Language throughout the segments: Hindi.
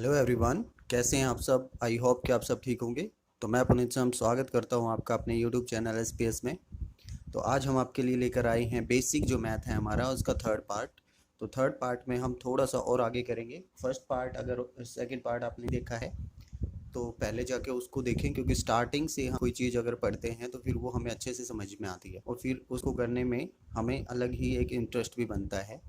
हेलो एवरीवन, कैसे हैं आप सब। आई होप कि आप सब ठीक होंगे। तो मैं पुनीत सम स्वागत करता हूं आपका अपने यूट्यूब चैनल एसपीएस में। तो आज हम आपके लिए लेकर आए हैं बेसिक जो मैथ है हमारा उसका थर्ड पार्ट। तो थर्ड पार्ट में हम थोड़ा सा और आगे करेंगे। फर्स्ट पार्ट अगर सेकंड पार्ट आपने देखा है तो पहले जाके उसको देखें, क्योंकि स्टार्टिंग से हम कोई चीज़ अगर पढ़ते हैं तो फिर वो हमें अच्छे से समझ में आती है और फिर उसको करने में हमें अलग ही एक इंटरेस्ट भी बनता है।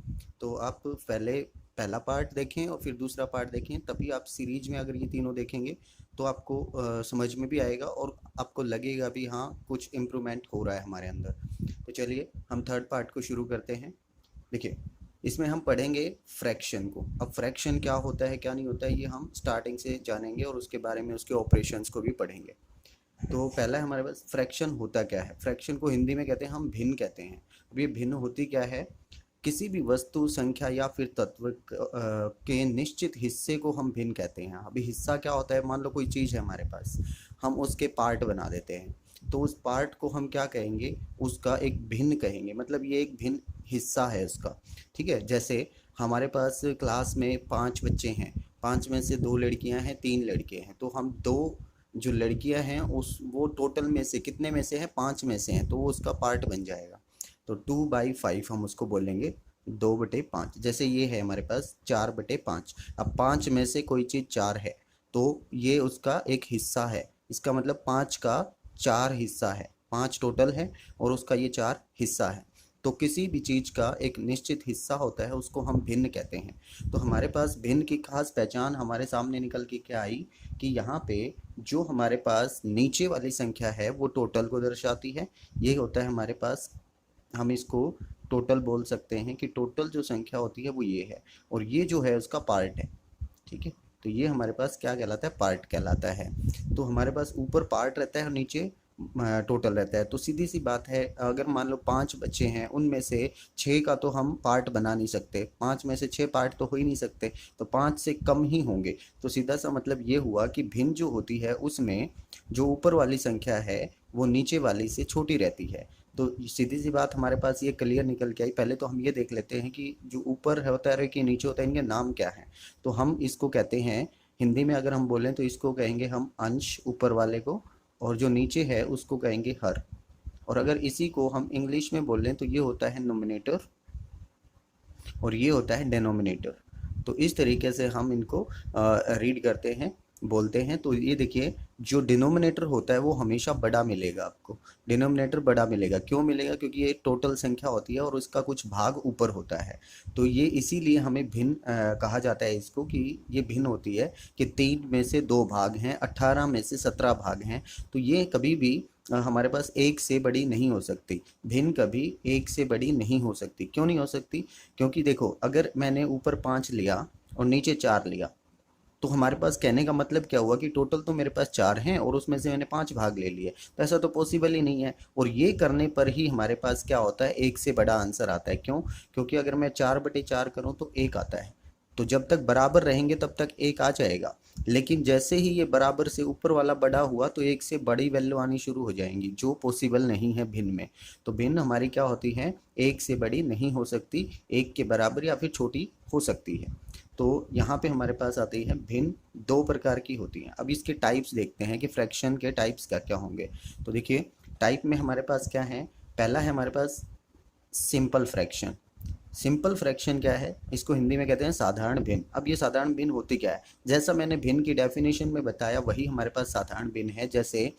तो आप पहले पहला पार्ट देखें और फिर दूसरा पार्ट देखें, तभी आप सीरीज में अगर ये तीनों देखेंगे तो आपको समझ में भी आएगा और आपको लगेगा भी हाँ कुछ इम्प्रूवमेंट हो रहा है हमारे अंदर। तो चलिए हम थर्ड पार्ट को शुरू करते हैं। देखिए, इसमें हम पढ़ेंगे फ्रैक्शन को। अब फ्रैक्शन क्या होता है क्या नहीं होता है ये हम स्टार्टिंग से जानेंगे और उसके बारे में उसके ऑपरेशंस को भी पढ़ेंगे। तो पहला है हमारे पास फ्रैक्शन होता क्या है। फ्रैक्शन को हिंदी में कहते हैं हम भिन्न कहते हैं। अब ये भिन्न होती क्या है, किसी भी वस्तु संख्या या फिर तत्व के निश्चित हिस्से को हम भिन्न कहते हैं। अभी हिस्सा क्या होता है, मान लो कोई चीज़ है हमारे पास, हम उसके पार्ट बना देते हैं तो उस पार्ट को हम क्या कहेंगे, उसका एक भिन्न कहेंगे। मतलब ये एक भिन्न हिस्सा है उसका। ठीक है, जैसे हमारे पास क्लास में 5 बच्चे हैं, 5 में से 2 लड़कियां हैं 3 लड़के हैं, तो हम दो जो लड़कियां हैं उस वो टोटल में से कितने में से हैं, 5 में से हैं, तो वो उसका पार्ट बन जाएगा। तो 2/5 हम उसको बोलेंगे 2/5। जैसे ये है हमारे पास 4/5। अब 5 में से कोई चीज़ 4 है तो ये उसका एक हिस्सा है। इसका मतलब 5 का 4 हिस्सा है। 5 टोटल है और उसका ये 4 हिस्सा है। तो किसी भी चीज़ का एक निश्चित हिस्सा होता है उसको हम भिन्न कहते हैं। तो हमारे पास भिन्न की खास पहचान हमारे सामने निकल के क्या आई कि यहाँ पे जो हमारे पास नीचे वाली संख्या है वो टोटल को दर्शाती है। ये होता है हमारे पास, हम इसको टोटल बोल सकते हैं कि टोटल जो संख्या होती है वो ये है और ये जो है उसका पार्ट है। ठीक है, तो ये हमारे पास क्या कहलाता है, पार्ट कहलाता है। तो हमारे पास ऊपर पार्ट रहता है और नीचे टोटल रहता है। तो सीधी सी बात है, अगर मान लो 5 बच्चे हैं, उनमें से 6 का तो हम पार्ट बना नहीं सकते, 5 में से 6 पार्ट तो हो ही नहीं सकते, तो 5 से कम ही होंगे। तो सीधा सा मतलब ये हुआ कि भिन्न जो होती है उसमें जो ऊपर वाली संख्या है वो नीचे वाली से छोटी रहती है। तो सीधी सी बात हमारे पास ये क्लियर निकल के आई। पहले तो हम ये देख लेते हैं कि जो ऊपर होता है कि नीचे होता है, इनके नाम क्या है। तो हम इसको कहते हैं, हिंदी में अगर हम बोलें तो इसको कहेंगे हम अंश ऊपर वाले को, और जो नीचे है उसको कहेंगे हर। और अगर इसी को हम इंग्लिश में बोलें तो ये होता है नोमिनेटर और ये होता है डेनोमिनेटर। तो इस तरीके से हम इनको रीड करते हैं, बोलते हैं। तो ये देखिए, जो डिनोमिनेटर होता है वो हमेशा बड़ा मिलेगा आपको। डिनोमिनेटर बड़ा मिलेगा, क्यों मिलेगा, क्योंकि ये टोटल संख्या होती है और उसका कुछ भाग ऊपर होता है। तो ये इसीलिए हमें भिन्न कहा जाता है इसको, कि ये भिन्न होती है कि 3 में से 2 भाग हैं, 18 में से 17 भाग हैं। तो ये कभी भी हमारे पास एक से बड़ी नहीं हो सकती। भिन्न कभी एक से बड़ी नहीं हो सकती। क्यों नहीं हो सकती, क्योंकि देखो, अगर मैंने ऊपर 5 लिया और नीचे 4 लिया तो हमारे पास कहने का मतलब क्या हुआ कि टोटल तो मेरे पास 4 हैं और उसमें से मैंने 5 भाग ले लिए। तो ऐसा तो पॉसिबल ही नहीं है। और ये करने पर ही हमारे पास क्या होता है, एक से बड़ा आंसर आता है। क्यों, क्योंकि अगर मैं 4/4 करूँ तो 1 आता है। तो जब तक बराबर रहेंगे तब तक 1 आ जाएगा, लेकिन जैसे ही ये बराबर से ऊपर वाला बड़ा हुआ तो 1 से बड़ी वैल्यू आनी शुरू हो जाएंगी, जो पॉसिबल नहीं है भिन्न में। तो भिन्न हमारी क्या होती है, 1 से बड़ी नहीं हो सकती, 1 के बराबर या फिर छोटी हो सकती है। तो यहाँ पे हमारे पास आती है भिन्न, 2 प्रकार की होती हैं। अब इसके टाइप्स देखते हैं कि फ्रैक्शन के टाइप्स क्या क्या होंगे। तो देखिए, टाइप में हमारे पास क्या है, पहला है हमारे पास सिंपल फ्रैक्शन। सिंपल फ्रैक्शन क्या है, इसको हिंदी में कहते हैं साधारण भिन्न। अब ये साधारण भिन्न होती क्या है, जैसा मैंने भिन्न की डेफिनेशन में बताया वही हमारे पास साधारण भिन्न है। जैसे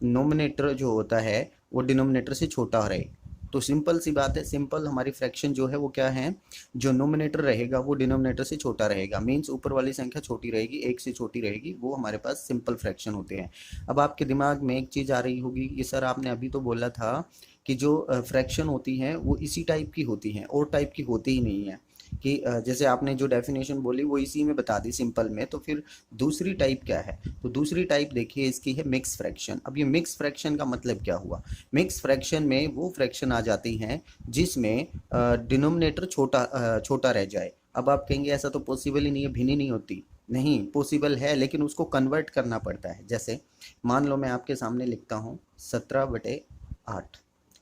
नोमिनेटर जो होता है वो डिनोमिनेटर से छोटा रहे। तो सिंपल सी बात है, सिंपल हमारी फ्रैक्शन जो है वो क्या है, जो नोमिनेटर रहेगा वो डिनोमिनेटर से छोटा रहेगा। मीन्स ऊपर वाली संख्या छोटी रहेगी, 1 से छोटी रहेगी, वो हमारे पास सिंपल फ्रैक्शन होते हैं। अब आपके दिमाग में एक चीज़ आ रही होगी कि सर आपने अभी तो बोला था कि जो फ्रैक्शन होती हैं वो इसी टाइप की होती हैं और टाइप की होती ही नहीं है। कि जैसे आपने जो डेफिनेशन बोली वो इसी में बता दी सिंपल में, तो फिर दूसरी टाइप क्या है। तो दूसरी टाइप देखिए इसकी है मिक्स फ्रैक्शन। अब ये मिक्स फ्रैक्शन का मतलब क्या हुआ, मिक्स फ्रैक्शन में वो फ्रैक्शन आ जाती हैं जिसमें डिनोमिनेटर छोटा रह जाए। अब आप कहेंगे ऐसा तो पॉसिबल ही नहीं है, भिन्न ही नहीं होती। नहीं, पॉसिबल है, लेकिन उसको कन्वर्ट करना पड़ता है। जैसे मान लो मैं आपके सामने लिखता हूँ 17/8।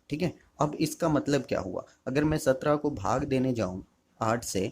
ठीक है, अब इसका मतलब क्या हुआ, अगर मैं 17 को भाग देने जाऊँ 8 से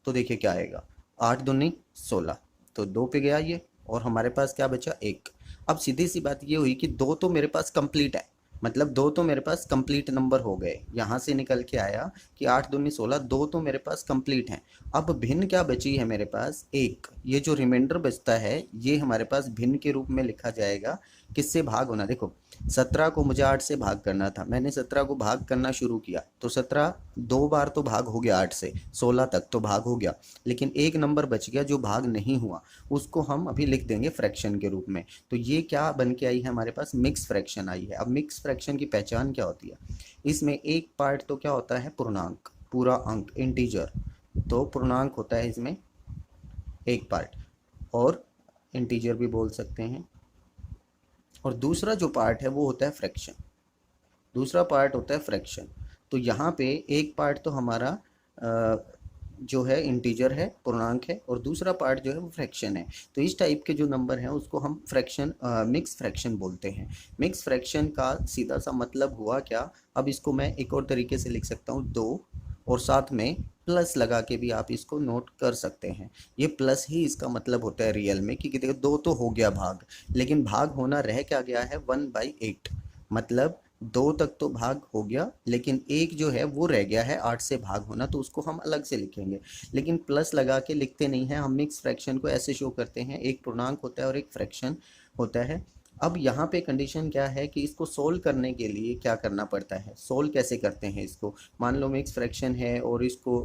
तो देखिए क्या आएगा, 8 दूनी 16। तो 2 पे गया ये, और हमारे पास क्या बचा 1। अब सीधी सी बात ये हुई कि 2 तो मेरे पास कंप्लीट है, मतलब 2 तो मेरे पास कंप्लीट नंबर हो गए। यहाँ से निकल के आया कि 8 दूनी 16, 2 तो मेरे पास कंप्लीट हैं। अब भिन्न क्या बची है मेरे पास 1। ये जो रिमाइंडर बचता है ये हमारे पास भिन्न के रूप में लिखा जाएगा। किससे भाग होना, देखो 17 को मुझे 8 से भाग करना था, मैंने 17 को भाग करना शुरू किया तो 17 2 बार तो भाग हो गया, 8 से 16 तक तो भाग हो गया, लेकिन एक नंबर बच गया जो भाग नहीं हुआ, उसको हम अभी लिख देंगे फ्रैक्शन के रूप में। तो ये क्या बन के आई है हमारे पास, मिक्स फ्रैक्शन आई है। अब मिक्स फ्रैक्शन की पहचान क्या होती है, इसमें एक पार्ट तो क्या होता है पूर्णांक, पूरा अंक इंटीजर, तो पूर्णांक होता है इसमें एक पार्ट, और इंटीजर भी बोल सकते हैं। और दूसरा जो पार्ट है वो होता है फ्रैक्शन, दूसरा पार्ट होता है फ्रैक्शन। तो यहाँ पे एक पार्ट तो हमारा जो है इंटीजर है, पूर्णांक है, और दूसरा पार्ट जो है वो फ्रैक्शन है। तो इस टाइप के जो नंबर हैं उसको हम फ्रैक्शन मिक्स फ्रैक्शन बोलते हैं। मिक्स फ्रैक्शन का सीधा सा मतलब हुआ क्या, अब इसको मैं एक और तरीके से लिख सकता हूँ 2, और साथ में प्लस लगा के भी आप इसको नोट कर सकते हैं। ये प्लस ही इसका मतलब होता है रियल में, क्योंकि देखो 2 तो हो गया भाग, लेकिन भाग होना रह क्या गया है 1/8, मतलब 2 तक तो भाग हो गया, लेकिन एक जो है वो रह गया है 8 से भाग होना, तो उसको हम अलग से लिखेंगे। लेकिन प्लस लगा के लिखते नहीं हैं हम, मिक्स फ्रैक्शन को ऐसे शो करते हैं, एक पूर्णांक होता है और एक फ्रैक्शन होता है। अब यहाँ पे कंडीशन क्या है कि इसको सोल्व करने के लिए क्या करना पड़ता है, सोल्व कैसे करते हैं इसको। मान लो मिक्स फ्रैक्शन है और इसको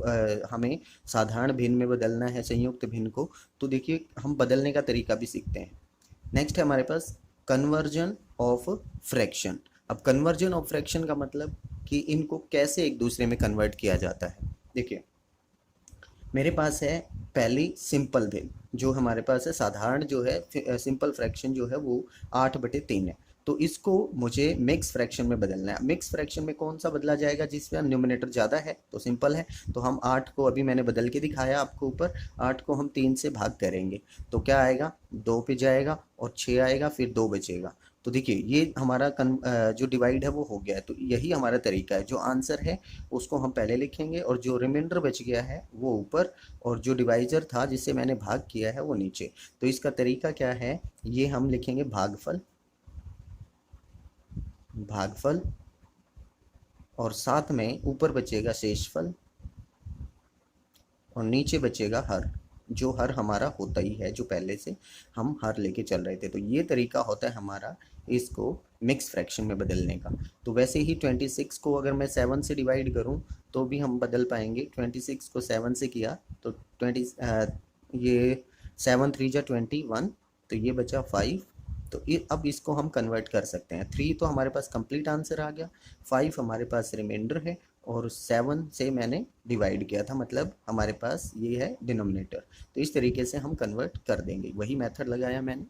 हमें साधारण भिन्न में बदलना है, संयुक्त भिन्न को, तो देखिए हम बदलने का तरीका भी सीखते हैं। नेक्स्ट है हमारे पास कन्वर्जन ऑफ फ्रैक्शन। अब कन्वर्जन ऑफ फ्रैक्शन का मतलब कि इनको कैसे एक दूसरे में कन्वर्ट किया जाता है। देखिए मेरे पास है पहली सिंपल भिन्न, जो हमारे पास है साधारण जो है सिंपल फ्रैक्शन जो है वो 8/3 है, तो इसको मुझे मिक्स फ्रैक्शन में बदलना है। मिक्स फ्रैक्शन में कौन सा बदला जाएगा, जिसमें न्यूमरेटर ज़्यादा है तो सिंपल है, तो हम 8 को अभी मैंने बदल के दिखाया आपको ऊपर, 8 को हम 3 से भाग करेंगे तो क्या आएगा 2 पे जाएगा और 6 आएगा, फिर 2 बचेगा। तो देखिए ये हमारा जो डिवाइड है वो हो गया है, तो यही हमारा तरीका है। जो आंसर है उसको हम पहले लिखेंगे और जो रिमाइंडर बच गया है वो ऊपर, और जो डिवाइजर था जिससे मैंने भाग किया है वो नीचे। तो इसका तरीका क्या है, ये हम लिखेंगे भागफल, भागफल, और साथ में ऊपर बचेगा शेषफल, और नीचे बचेगा हर, जो हर हमारा होता ही है, जो पहले से हम हर लेके चल रहे थे। तो ये तरीका होता है हमारा इसको मिक्स फ्रैक्शन में बदलने का। तो वैसे ही 26 को अगर मैं 7 से डिवाइड करूं तो भी हम बदल पाएंगे। 26 को 7 से किया तो 20 ये 7 3 जा 21, तो ये बचा 5। तो अब इसको हम कन्वर्ट कर सकते हैं। 3 तो हमारे पास कंप्लीट आंसर आ गया, 5 हमारे पास रिमाइंडर है, और 7 से मैंने डिवाइड किया था, मतलब हमारे पास ये है डिनोमिनेटर। तो इस तरीके से हम कन्वर्ट कर देंगे, वही मेथड लगाया मैंने।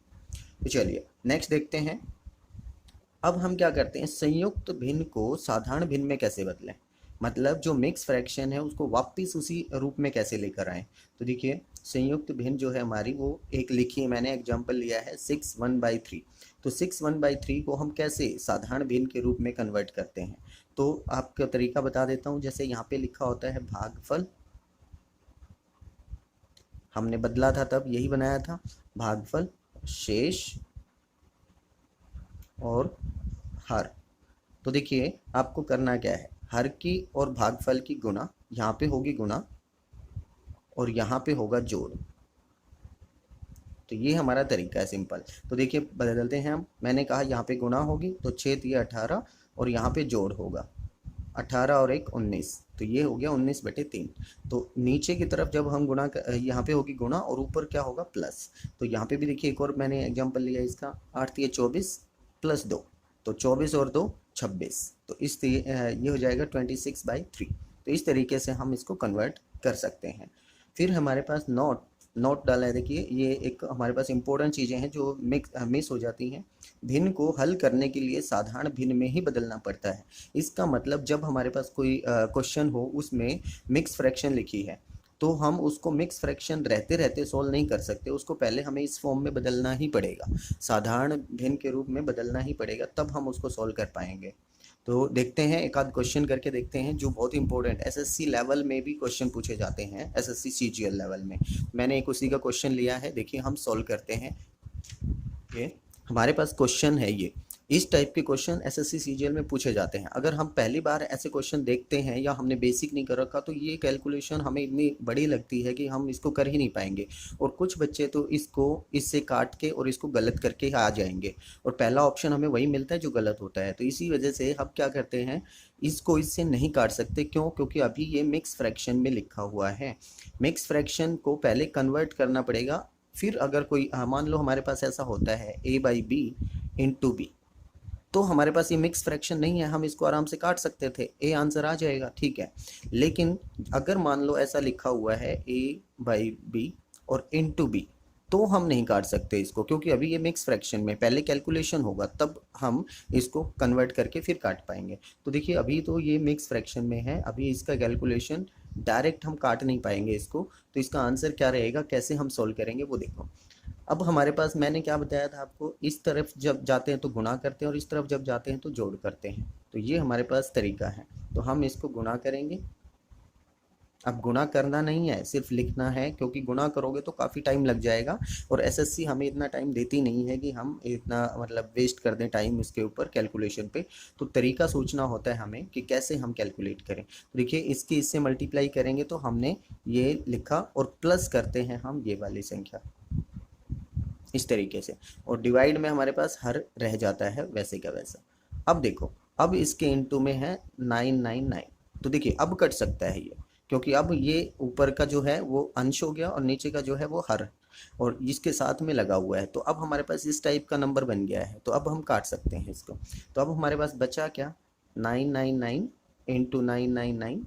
तो चलिए नेक्स्ट देखते हैं। अब हम क्या करते हैं, संयुक्त भिन्न को साधारण भिन्न में कैसे बदलें, मतलब जो मिक्स फ्रैक्शन है उसको वापस उसी रूप में कैसे लेकर आएँ। तो देखिए संयुक्त भिन्न जो है हमारी वो एक लिखी है, मैंने एग्जांपल लिया है 6 1/3। तो 6 1/3 को हम कैसे साधारण भिन्न के रूप में कन्वर्ट करते हैं, तो आपको तरीका बता देता हूँ। जैसे यहाँ पे लिखा होता है भागफल, हमने बदला था तब यही बनाया था, भागफल, शेष और हर। तो देखिए आपको करना क्या है, हर की और भागफल की गुणा, यहाँ पे होगी गुणा और यहाँ पे होगा जोड़। तो ये हमारा तरीका है सिंपल। तो देखिए बदलते हैं हम, मैंने कहा यहाँ पे गुणा होगी तो 6 3 18, और यहाँ पे जोड़ होगा 18 और 1 19, तो ये हो गया 19/3। तो नीचे की तरफ जब हम गुणा यहाँ पे होगी गुणा और ऊपर क्या होगा प्लस। तो यहाँ पे भी देखिए एक और मैंने एग्जांपल लिया इसका, 8 3 24 + 2, तो 24 और 2 26, तो ये हो जाएगा 26/3। तो इस तरीके से हम इसको कन्वर्ट कर सकते हैं। फिर हमारे पास नोट डाला है, देखिए ये एक हमारे पास इंपॉर्टेंट चीज़ें हैं जो मिस हो जाती हैं। भिन्न को हल करने के लिए साधारण भिन्न में ही बदलना पड़ता है। इसका मतलब जब हमारे पास कोई क्वेश्चन हो उसमें मिक्स फ्रैक्शन लिखी है तो हम उसको मिक्स फ्रैक्शन रहते रहते सॉल्व नहीं कर सकते, उसको पहले हमें इस फॉर्म में बदलना ही पड़ेगा, साधारण भिन्न के रूप में बदलना ही पड़ेगा, तब हम उसको सॉल्व कर पाएंगे। तो देखते हैं, एक आध क्वेश्चन करके देखते हैं जो बहुत इंपॉर्टेंट एसएससी लेवल में भी क्वेश्चन पूछे जाते हैं, एसएससी सीजीएल लेवल में। मैंने एक उसी का क्वेश्चन लिया है, देखिए हम सॉल्व करते हैं। ये हमारे पास क्वेश्चन है, ये इस टाइप के क्वेश्चन एसएससी सीजीएल में पूछे जाते हैं। अगर हम पहली बार ऐसे क्वेश्चन देखते हैं या हमने बेसिक नहीं कर रखा तो ये कैलकुलेशन हमें इतनी बड़ी लगती है कि हम इसको कर ही नहीं पाएंगे। और कुछ बच्चे तो इसको इससे काट के और इसको गलत करके आ जाएंगे, और पहला ऑप्शन हमें वही मिलता है जो गलत होता है। तो इसी वजह से हम क्या करते हैं, इसको इससे नहीं काट सकते। क्यों? क्योंकि अभी ये मिक्स फ्रैक्शन में लिखा हुआ है। मिक्स फ्रैक्शन को पहले कन्वर्ट करना पड़ेगा, फिर अगर कोई मान लो हमारे पास ऐसा होता है a/b इंटू बी, तो हमारे पास ये मिक्स फ्रैक्शन नहीं है, हम इसको आराम से काट सकते थे, ए आंसर आ जाएगा, ठीक है। लेकिन अगर मान लो ऐसा लिखा हुआ है a/b और इंटू बी, तो हम नहीं काट सकते इसको, क्योंकि अभी ये मिक्स फ्रैक्शन में पहले कैलकुलेशन होगा, तब हम इसको कन्वर्ट करके फिर काट पाएंगे। तो देखिए अभी तो ये मिक्स फ्रैक्शन में है, अभी इसका कैलकुलेशन डायरेक्ट हम काट नहीं पाएंगे इसको। तो इसका आंसर क्या रहेगा, कैसे हम सॉल्व करेंगे वो देखो। अब हमारे पास मैंने क्या बताया था आपको, इस तरफ जब जाते हैं तो गुणा करते हैं और इस तरफ जब जाते हैं तो जोड़ करते हैं। तो ये हमारे पास तरीका है। तो हम इसको गुणा करेंगे। अब गुणा करना नहीं है, सिर्फ लिखना है, क्योंकि गुणा करोगे तो काफ़ी टाइम लग जाएगा, और एसएससी हमें इतना टाइम देती नहीं है कि हम इतना मतलब वेस्ट कर दें टाइम इसके ऊपर कैलकुलेशन पे। तो तरीका सोचना होता है हमें कि कैसे हम कैलकुलेट करें। तो देखिए इसकी इससे मल्टीप्लाई करेंगे तो हमने ये लिखा, और प्लस करते हैं हम ये वाली संख्या इस तरीके से, और डिवाइड में हमारे पास हर रह जाता है वैसे का वैसा। अब देखो, अब इसके इनटू में है 999। तो देखिए अब कट सकता है ये, क्योंकि अब ये ऊपर का जो है वो अंश हो गया और नीचे का जो है वो हर, और इसके साथ में लगा हुआ है। तो अब हमारे पास इस टाइप का नंबर बन गया है, तो अब हम काट सकते हैं इसको। तो अब हमारे पास बचा क्या, 999 इंटू 999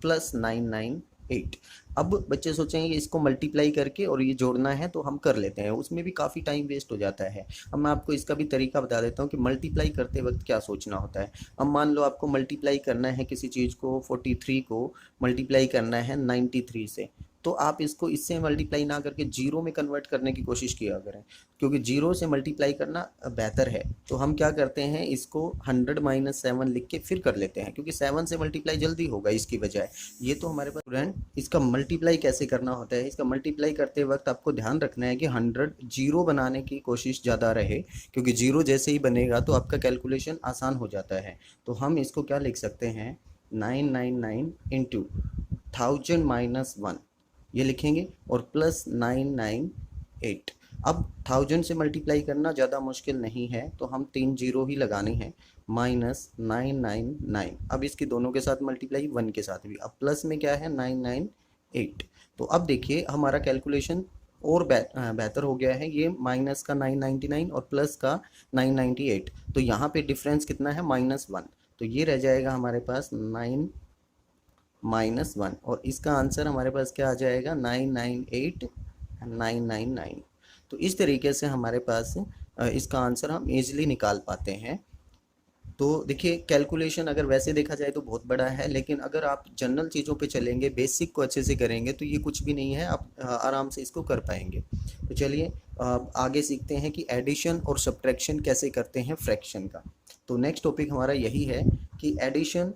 प्लस 998। अब बच्चे सोचेंगे इसको मल्टीप्लाई करके और ये जोड़ना है, तो हम कर लेते हैं, उसमें भी काफ़ी टाइम वेस्ट हो जाता है। अब मैं आपको इसका भी तरीका बता देता हूँ कि मल्टीप्लाई करते वक्त क्या सोचना होता है। अब मान लो आपको मल्टीप्लाई करना है किसी चीज़ को, 43 को मल्टीप्लाई करना है 93 से, तो आप इसको इससे मल्टीप्लाई ना करके जीरो में कन्वर्ट करने की कोशिश किया करें, क्योंकि जीरो से मल्टीप्लाई करना बेहतर है। तो हम क्या करते हैं, इसको 100 - 7 लिख के फिर कर लेते हैं, क्योंकि 7 से मल्टीप्लाई जल्दी होगा इसकी बजाय। ये तो हमारे पास स्टूडेंट, इसका मल्टीप्लाई कैसे करना होता है, इसका मल्टीप्लाई करते वक्त आपको ध्यान रखना है कि 100 जीरो बनाने की कोशिश ज़्यादा रहे, क्योंकि जीरो जैसे ही बनेगा तो आपका कैलकुलेशन आसान हो जाता है। तो हम इसको क्या लिख सकते हैं, 999 इंटू 1000 - 1 ये लिखेंगे, और प्लस 998। अब 1000 से मल्टीप्लाई करना ज़्यादा मुश्किल नहीं है, तो हम 3 जीरो ही लगाने हैं, माइनस 999। अब इसकी दोनों के साथ मल्टीप्लाई, 1 के साथ भी। अब प्लस में क्या है, 998। तो अब देखिए हमारा कैलकुलेशन और बेहतर हो गया है, ये माइनस का 999 और प्लस का 998। तो यहाँ पे डिफरेंस कितना है, -1। तो ये रह जाएगा हमारे पास 9 -1, और इसका आंसर हमारे पास क्या आ जाएगा, 998999। तो इस तरीके से हमारे पास इसका आंसर हम इजीली निकाल पाते हैं। तो देखिए कैलकुलेशन अगर वैसे देखा जाए तो बहुत बड़ा है, लेकिन अगर आप जनरल चीज़ों पे चलेंगे, बेसिक को अच्छे से करेंगे, तो ये कुछ भी नहीं है, आप आराम से इसको कर पाएंगे। तो चलिए आगे सीखते हैं कि एडिशन और सब्ट्रैक्शन कैसे करते हैं फ्रैक्शन का। तो नेक्स्ट टॉपिक हमारा यही है कि addition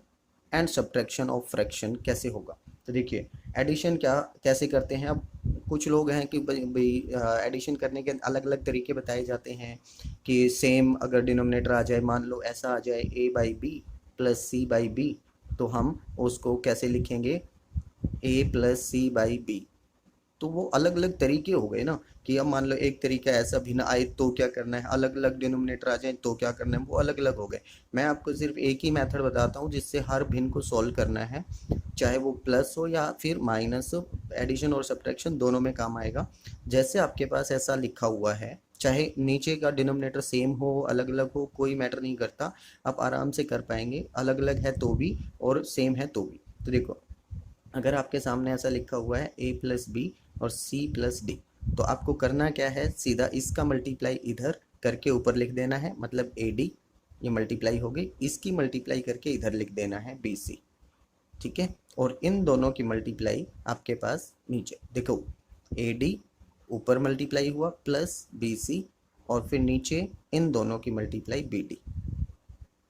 and subtraction of fraction कैसे होगा। तो देखिए एडिशन क्या कैसे करते हैं। अब कुछ लोग हैं कि भाई एडिशन करने के अलग अलग तरीके बताए जाते हैं, कि सेम अगर डिनोमिनेटर आ जाए, मान लो ऐसा आ जाए a/b प्लस c/b, तो हम उसको कैसे लिखेंगे, a प्लस c/b। तो वो अलग अलग तरीके हो गए ना, कि अब मान लो एक तरीका ऐसा भिन्न आए तो क्या करना है, अलग अलग डिनोमिनेटर आ जाए तो क्या करना है, वो अलग अलग हो गए। मैं आपको सिर्फ एक ही मेथड बताता हूँ जिससे हर भिन्न को सॉल्व करना है, चाहे वो प्लस हो या फिर माइनस हो, एडिशन और सब्ट्रैक्शन दोनों में काम आएगा। जैसे आपके पास ऐसा लिखा हुआ है, चाहे नीचे का डिनोमिनेटर सेम हो अलग अलग हो, कोई मैटर नहीं करता, आप आराम से कर पाएंगे, अलग अलग है तो भी और सेम है तो भी। तो देखो अगर आपके सामने ऐसा लिखा हुआ है a प्लस बी और c प्लस डी, तो आपको करना क्या है, सीधा इसका मल्टीप्लाई इधर करके ऊपर लिख देना है, मतलब AD ये मल्टीप्लाई हो गई, इसकी मल्टीप्लाई करके इधर लिख देना है BC, ठीक है। और इन दोनों की मल्टीप्लाई आपके पास नीचे देखो, AD ऊपर मल्टीप्लाई हुआ प्लस BC, और फिर नीचे इन दोनों की मल्टीप्लाई BD,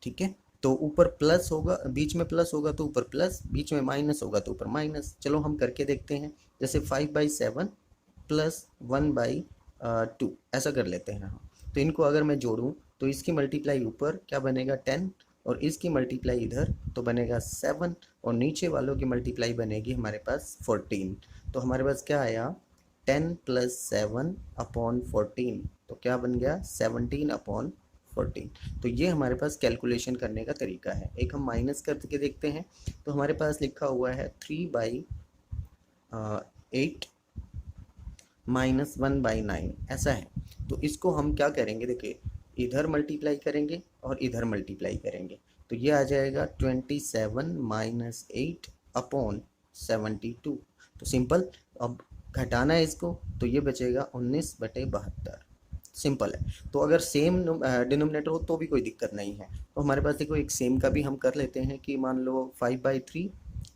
ठीक है। तो ऊपर प्लस होगा, बीच में प्लस होगा तो ऊपर प्लस, बीच में माइनस होगा तो ऊपर माइनस। चलो हम करके देखते हैं। जैसे 5/7 प्लस 1/2 ऐसा कर लेते हैं हम। तो इनको अगर मैं जोड़ूँ तो इसकी मल्टीप्लाई ऊपर क्या बनेगा 10, और इसकी मल्टीप्लाई इधर तो बनेगा 7, और नीचे वालों की मल्टीप्लाई बनेगी हमारे पास 14। तो हमारे पास क्या आया 10 + 7 अपॉन 14, तो क्या बन गया 17 अपॉन 14। तो ये हमारे पास कैलकुलेशन करने का तरीका है। एक हम माइनस करके देखते हैं। तो हमारे पास लिखा हुआ है 3/8 माइनस 1/9 ऐसा है। तो इसको हम क्या करेंगे, देखिए इधर मल्टीप्लाई करेंगे और इधर मल्टीप्लाई करेंगे, तो ये आ जाएगा 27 - 8 अपॉन 72। तो सिंपल, अब घटाना है इसको तो ये बचेगा 19/72। सिंपल है। तो अगर सेम डिनोमिनेटर हो तो भी कोई दिक्कत नहीं है। तो हमारे पास देखो एक सेम का भी हम कर लेते हैं कि मान लो 5/3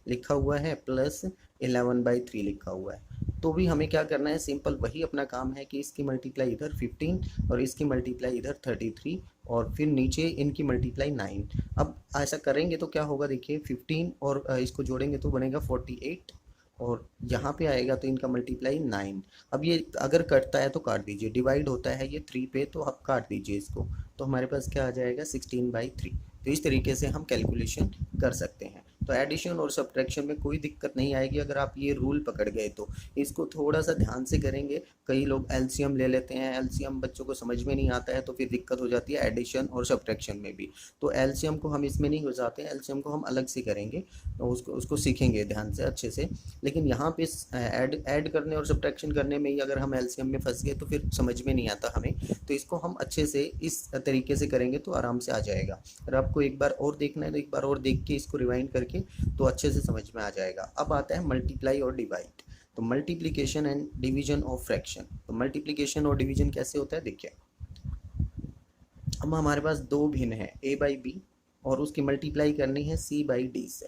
लिखा हुआ है प्लस 11/3 लिखा हुआ है। तो भी हमें क्या करना है, सिंपल वही अपना काम है कि इसकी मल्टीप्लाई इधर 15 और इसकी मल्टीप्लाई इधर 33 और फिर नीचे इनकी मल्टीप्लाई 9। अब ऐसा करेंगे तो क्या होगा, देखिए 15 और इसको जोड़ेंगे तो बनेगा 48, और यहाँ पे आएगा तो इनका मल्टीप्लाई 9। अब ये अगर कटता है तो काट दीजिए, डिवाइड होता है ये 3 पे तो आप काट दीजिए इसको, तो हमारे पास क्या आ जाएगा 16/3। तो इस तरीके से हम कैलकुलेशन कर सकते हैं। तो एडिशन और सब्ट्रैक्शन में कोई दिक्कत नहीं आएगी अगर आप ये रूल पकड़ गए तो। इसको थोड़ा सा ध्यान से करेंगे। कई लोग एलसीएम ले लेते हैं, एलसीएम बच्चों को समझ में नहीं आता है तो फिर दिक्कत हो जाती है एडिशन और सब्ट्रैक्शन में भी। तो एलसीएम को हम इसमें नहीं घुसाते हैं, एलसीएम को हम अलग से करेंगे, तो उसको सीखेंगे ध्यान से अच्छे से। लेकिन यहाँ पे ऐड करने और सब्ट्रैक्शन करने में ही अगर हम एलसीएम में फंस गए तो फिर समझ में नहीं आता हमें। तो इसको हम अच्छे से इस तरीके से करेंगे तो आराम से आ जाएगा। अगर आपको एक बार और देखना है तो एक बार और देख के इसको रिवाइंड करके तो अच्छे से समझ में आ जाएगा। अब आता है मल्टीप्लाई और डिवाइड। तो multiplication and division of fraction. तो मल्टीप्लिकेशन और डिवीजन कैसे होता है, देखिए अब हमारे पास दो भिन्न है a/b और उसकी मल्टीप्लाई करनी है c/d से।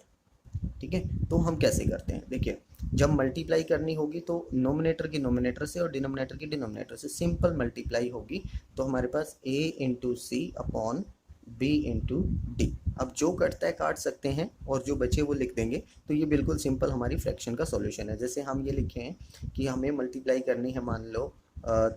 ठीक है, तो हम कैसे करते हैं, देखिए जब मल्टीप्लाई करनी होगी तो नोमिनेटर की नोमिनेटर से और डिनोमिनेटर की डिनोमिनेटर से सिंपल मल्टीप्लाई होगी। तो हमारे पास a × c upon b × d। अब जो कटता है काट सकते हैं और जो बचे वो लिख देंगे। तो ये बिल्कुल सिंपल हमारी फ्रैक्शन का सॉल्यूशन है। जैसे हम ये लिखे हैं कि हमें मल्टीप्लाई करनी है, मान लो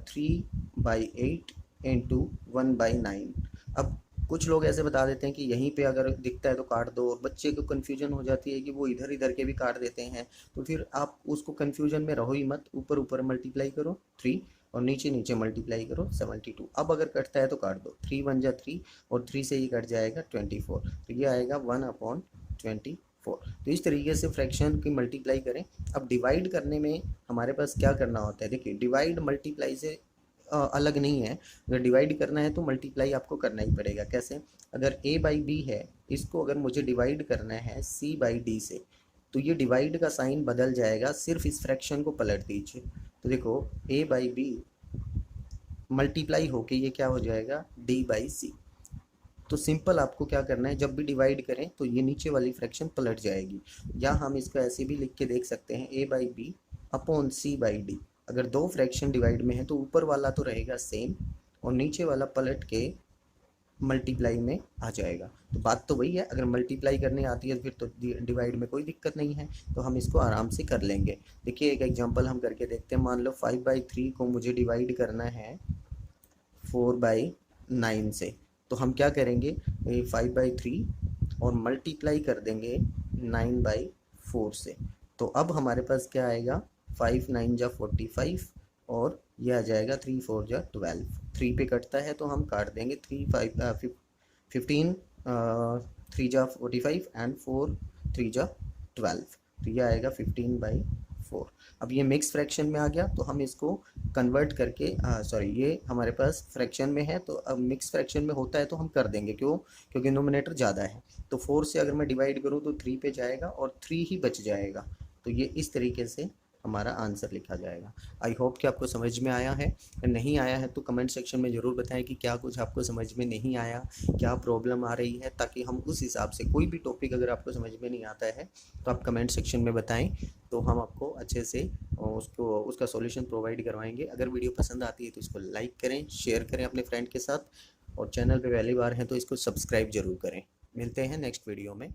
3/8 × 1/9। अब कुछ लोग ऐसे बता देते हैं कि यहीं पे अगर दिखता है तो काट दो, और बच्चे को कन्फ्यूजन हो जाती है कि वो इधर इधर के भी काट देते हैं। तो फिर आप उसको कन्फ्यूजन में रहो ही मत, ऊपर ऊपर मल्टीप्लाई करो 3 और नीचे नीचे मल्टीप्लाई करो 72। अब अगर कटता है तो काट दो, 3 × 1 = 3 और 3 से ये कट जाएगा 24। तो ये आएगा 1/24। तो इस तरीके से फ्रैक्शन की मल्टीप्लाई करें। अब डिवाइड करने में हमारे पास क्या करना होता है, देखिए डिवाइड मल्टीप्लाई से अलग नहीं है। अगर डिवाइड करना है तो मल्टीप्लाई आपको करना ही पड़ेगा। कैसे, अगर a/b है, इसको अगर मुझे डिवाइड करना है c/d से, तो ये डिवाइड का साइन बदल जाएगा, सिर्फ इस फ्रैक्शन को पलट दीजिए। तो देखो a/b मल्टीप्लाई होके ये क्या हो जाएगा d/c। तो सिंपल आपको क्या करना है, जब भी डिवाइड करें तो ये नीचे वाली फ्रैक्शन पलट जाएगी। या हम इसको ऐसे भी लिख के देख सकते हैं a/b अपॉन c/d। अगर दो फ्रैक्शन डिवाइड में है तो ऊपर वाला तो रहेगा सेम और नीचे वाला पलट के मल्टीप्लाई में आ जाएगा। तो बात तो वही है, अगर मल्टीप्लाई करने आती है फिर तो डिवाइड में कोई दिक्कत नहीं है, तो हम इसको आराम से कर लेंगे। देखिए एक एग्जांपल हम करके देखते हैं। मान लो 5/3 को मुझे डिवाइड करना है 4/9 से, तो हम क्या करेंगे 5/3 और मल्टीप्लाई कर देंगे 9/4 से। तो अब हमारे पास क्या आएगा 5 × 9 = 45 और यह आ जाएगा 3 × 4 = 12। 3 पे कटता है तो हम काट देंगे 15 3 × 45 एंड 4 3 × 12। तो यह आएगा 15/4। अब ये मिक्स फ्रैक्शन में आ गया तो हम इसको कन्वर्ट करके ये हमारे पास फ्रैक्शन में है, तो अब मिक्स फ्रैक्शन में होता है तो हम कर देंगे। क्यों, क्योंकि नोमिनेटर ज़्यादा है। तो 4 से अगर मैं डिवाइड करूँ तो 3 पे जाएगा और 3 ही बच जाएगा। तो ये इस तरीके से हमारा आंसर लिखा जाएगा। आई होप कि आपको समझ में आया है। अगर नहीं आया है तो कमेंट सेक्शन में ज़रूर बताएं कि क्या कुछ आपको समझ में नहीं आया, क्या प्रॉब्लम आ रही है, ताकि हम उस हिसाब से कोई भी टॉपिक अगर आपको समझ में नहीं आता है तो आप कमेंट सेक्शन में बताएं, तो हम आपको अच्छे से उसका सॉल्यूशन प्रोवाइड करवाएंगे। अगर वीडियो पसंद आती है तो इसको लाइक करें, शेयर करें अपने फ्रेंड के साथ, और चैनल पर पहली बार हैं तो इसको सब्सक्राइब ज़रूर करें। मिलते हैं नेक्स्ट वीडियो में।